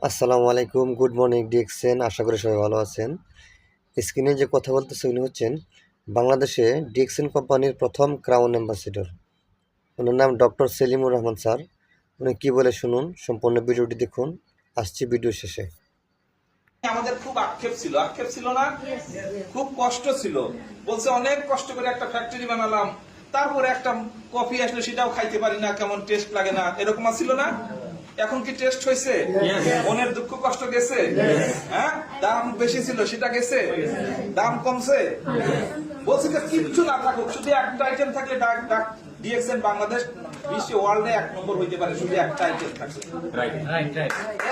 আসসালামু আলাইকুম, good morning DXN. আশা করি সবাই ভালো আছেন। স্ক্রিনে যে কথা বলতেছে উনি হচ্ছেন বাংলাদেশে ডিএক্সএন কোম্পানির প্রথম ক্রাউন অ্যাম্বাসেডর। ওনার নাম ডক্টর সেলিমুর রহমান স্যার। উনি কি বলে শুনুন, সম্পূর্ণ ভিডিওটি দেখুন। আসছি ভিডিও শেষে। আমাদের খুব আক্ষেপ ছিল না, খুব কষ্ট ছিল। বলছে অনেক কষ্ট করে একটা ফ্যাক্টরি বানালাম, তারপরে একটা কফি আসলে সেটাও খাইতে পারি না, কেমন টেস্ট লাগে না, এরকম ছিল না? এখন কি টেস্ট হয়েছে? মনের দুঃখ কষ্ট গেছে? হ্যাঁ, দাম বেশি ছিল সেটা গেছে, দাম কমছে। বলছি যে কিচ্ছু না থাকুক, শুধু একটা আইটেম থাকলে ডিএক্সএন বাংলাদেশ বিশ্ব ওয়ার্ল্ডে 1 নম্বর হইতে পারে, শুধু একটা আইটেম থাকলে।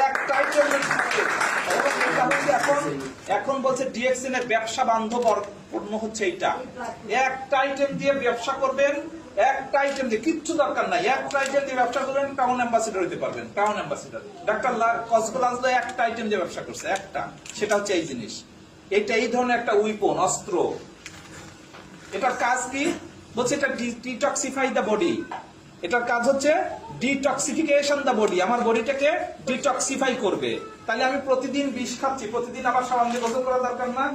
একটা আইটেম থাকে। এখন বলছে ডিএক্সএন এর ব্যবসা বান্ধব পণ্য হচ্ছে এইটা। একটা আইটেম দিয়ে ব্যবসা করবেন, একটা আইটেম দিয়ে, কিচ্ছু দরকার নাই, একটা আইটেম দিয়ে ব্যবসা করবেন, ক্রাউন অ্যাম্বাসেডর হইতে পারবেন। ক্রাউন অ্যাম্বাসেডর ডাক্তার কসগোল আজলো একটা আইটেম দিয়ে ব্যবসা করছে, একটা, সেটা হচ্ছে এই জিনিস। এটা এই ধরনের একটা উইপন, অস্ত্র। এটার কাজ কি? বলছে এটা ডিটক্সিফাই দ্য বডি। এটার কাজ হচ্ছে ডিটক্সিফিকেশন দ্য বডি, আমার বডিটাকে ডিটক্সিফাই করবে। তাহলে আমি প্রতিদিন বিষ খাচ্ছি, প্রতিদিন আবার সাবান দিয়ে গোসল করা দরকার না?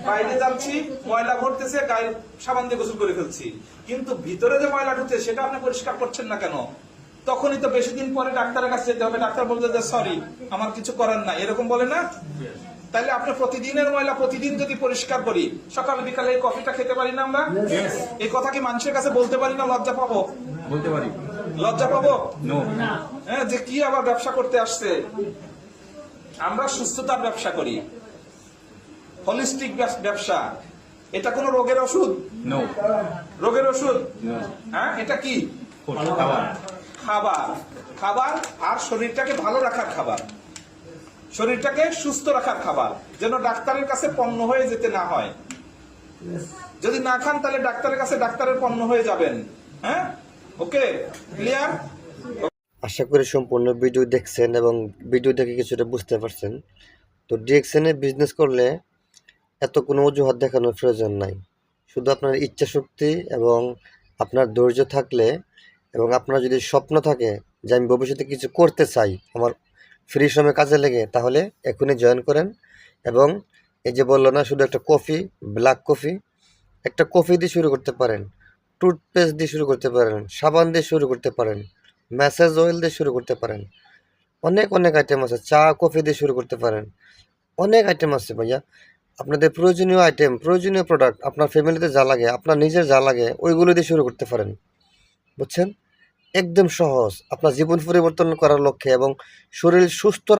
বাইরে যাচ্ছি, ময়লা ভরতেছে, গায়ে সাবান দিয়ে গোসল করে ফেলছি, কিন্তু ভিতরে যে ময়লা ঢুকছে সেটা আপনি পরিষ্কার করছেন না কেন? তখনই তো বেশি দিন পরে ডাক্তারের কাছে যেতে হবে, ডাক্তার বলতে যে সরি, আমার কিছু করার নাই, এরকম বলে না? তাহলে আপনি প্রতিদিনের ময়লা প্রতিদিন যদি পরিষ্কার করি, সকাল বিকালে এই কফিটা খেতে পারি না আমরা? এই কথা কি মানুষের কাছে বলতে পারি না? লজ্জা পাবো? বলতে পারি। লজ্জা পাবো? নো। হ্যাঁ, যে কি আবার ব্যবসা করতে আসছে। আমরা সুস্থতার ব্যবসা করি, হোলিস্টিক ব্যবসা। এটা কোনো রোগের ওষুধ? নো। রোগের ওষুধ? নো। হ্যাঁ, এটা কি? খাবার। খাবার। খাবার আর শরীরটাকে ভালো রাখার খাবার, শরীরটাকে সুস্থ রাখার খাবার, যেন ডাক্তারের কাছে পণ্য হয়ে যেতে না হয়। যদি না খান তাহলে ডাক্তারের কাছে ডাক্তারের পণ্য হয়ে যাবেন। হ্যাঁ, ওকে, ক্লিয়ার? আশা করি সম্পূর্ণ ভিডিও দেখছেন এবং ভিডিও দেখে কিছুটা বুঝতে পারছেন। তো ডিএক্সএনে বিজনেস করলে এত কোনো অজুহাত দেখানোর প্রয়োজন নাই। শুধু আপনার ইচ্ছা শক্তি এবং আপনার ধৈর্য থাকলে এবং আপনার যদি স্বপ্ন থাকে যে আমি ভবিষ্যতে কিছু করতে চাই আমার ফ্রি সময় কাজে লেগে, তাহলে এখনই জয়েন করেন। এবং এই যে বললো না, শুধু একটা কফি, ব্ল্যাক কফি, একটা কফি দিয়ে শুরু করতে পারেন, টুথপেস্ট দিয়ে শুরু করতে পারেন, সাবান দিয়ে শুরু করতে পারেন, ম্যাসাজ অয়েল দিয়ে শুরু করতে পারেন, অনেক অনেক আইটেম আছে। চা কফি দিয়ে শুরু করতে পারেন, অনেক আইটেম আছে ভাইয়া। আপনাদের প্রয়োজনীয় আইটেম, প্রয়োজনীয় প্রোডাক্ট, আপনার ফ্যামিলিতে যা লাগে, আপনার নিজের যা লাগে, ওইগুলো দিয়ে শুরু করতে পারেন। বুঝছেন? একদম সহজ। আপনার জীবন পরিবর্তন করার লক্ষ্যে এবং শরীর সুস্থ